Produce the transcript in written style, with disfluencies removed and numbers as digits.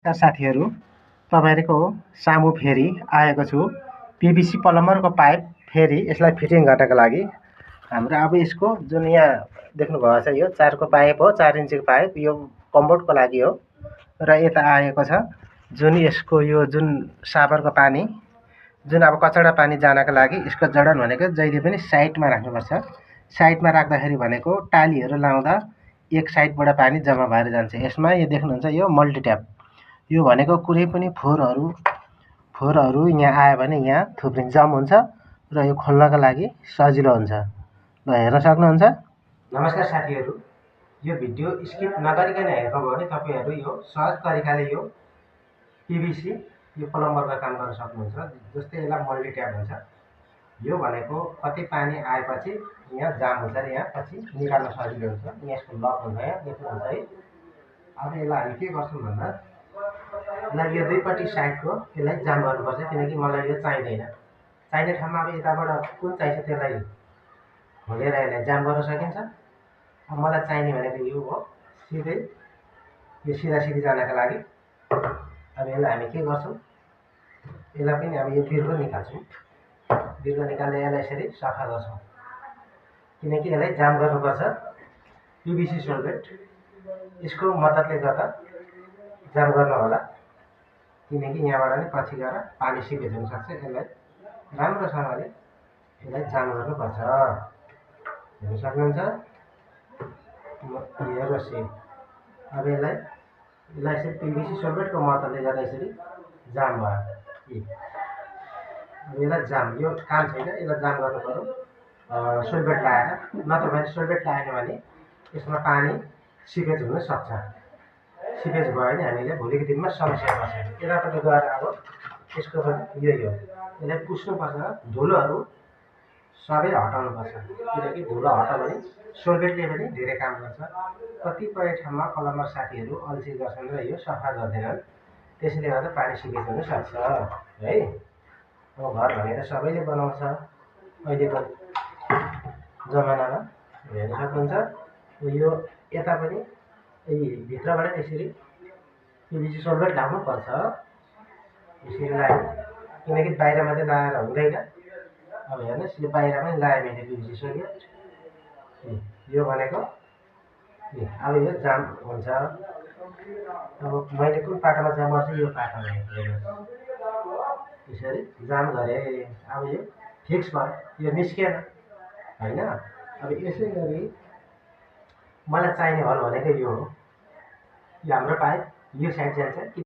साथीहरू तपाईहरुको सामु फेरि आएको छु पीवीसी पलमरको पाइप फेरि यसलाई फिटिङ गर्नका लागि हाम्रो अब यसको जुन यहाँ देख्नु भएको छ यो 4 को पाइप हो 4 इन्चीको पाइप यो कम्पोर्टको लागि हो र यता आएको छ जुन यसको यो जुन साबरको पानी जुन अब कचडा पानी जानका लागि यसको जडन भनेको जहिले पनि साइडमा राख्नुपर्छ साइडमा राख्दाखेरि भनेको टालीहरु लाउँदा एक साइडबाट पानी जम्मा भएर जान्छ यसमा यो देख्नुहुन्छ यो मल्टी ट्याप यो भनेको कुनै पनि फोहोरहरु यहाँ आयो भने यहाँ थुप्रिन जम हुन्छ र यो खोल्नका लागि सजिलो हुन्छ ल हेर्न सक्नुहुन्छ नमस्कार साथीहरु यो भिडियो स्किप नगरिकन हेर्नुभयो भने तपाईहरु यो सहज तरिकाले यो पीवीसी यो प्लम्बरको काम गर्न सक्नुहुन्छ जस्तै यसलाई मल्टी ट्याप हुन्छ यो भनेको कति पानी आएपछि यहाँ जाम हुन्छ र यहाँ पछि निकाल्न सजिलो हुन्छ यहाँ यसको लक हुन्छ यहाँ देख्नुहुन्छ है अब यसलाई हामी के गर्छौं भन्दा यसलाई यो दुईपट्टि साइडको यसलाई जाम गर्नुपर्छ किनकि मलाई यो चाहिदैन चाहिने ठाउँमा अब यताबाट कुन चाहिन्छ त्यसलाई खोलेर यसलाई जाम गर्न सकिन्छ अब मलाई चाहिने भनेको यो हो सिधै यो सिधा जानका लागि अब यसलाई हामी के गर्छौं यसलाई पनि अब यो बिर्को निकाल्छौं बिर्को निकालेर यसलाई यसरी सफा गर्छौं किनकि यसलाई जाम गर्नुपर्छ पीवीसी सोल्भेन्ट यसको मद्दतले गर्दा जाम गर्न होला किनकि यहाँबाट नि पछि गएर पानी सिपेज हुन सक्छ यसलाई राम्रोसँगले यसलाई जाम गर्नुपर्छ हेर्न सक्नुहुन्छ हेर्नुहोस् अब यसलाई यसरी पीवीसी सोल्भेन्टको मद्दतले गर्दा यसरी जाम भयो अब यसलाई जाम यो काम छैन यसलाई जाम गर्नु पर्यो सोल्भेन्ट लगाएर नत्र भने सोल्भेन्ट लगाएन भने यसमा पानी सिपेज हुन सक्छ सिपेज भयो भने हामीले भोलिको दिनमा समस्या पर्छ यतापट्टि गएर अब यसको पनि यही हो यसलाई पुस्नुपर्छ धुलोहरु सबै हटाउनुपर्छ किनकि धुलो हटायो भने सोल्भेन्टले पनि धेरै काम गर्छ कतिपय ठाउँमा प्लम्बर साथीहरु अल्छी गर्छन् र यो सफा गर्दैनन् त्यसैले गर्दा पानी सिपेज हुन सक्छ है अब घर भनेर सबैले बनाउँछ अहिलेको जमानामा हेर्न सक्नुहुन्छ यो यता पनि भित्रबाट यसरी पीवीसी सोल्भेन्ट लाउनु पर्छ यसरी लायो किनकि बाहिर मात्रै लगाएर हुँदैन अब हेर्नुस् यो बाहिर पनि लाए मैले पीवीसी सोल्भेन्ट यो भनेको अब यो जाम हुन्छ अब मैले कुन पाटोमा जाम गर्छु यो पाटोमा हेर्नुस् यसरी जाम गरे अब यो फिक्स भयो यो निस्केन हैन अब यसै गरी मलाई चाहिने हल भनेको यो हो यो हाम्रो पाइप यो साइड जान्छ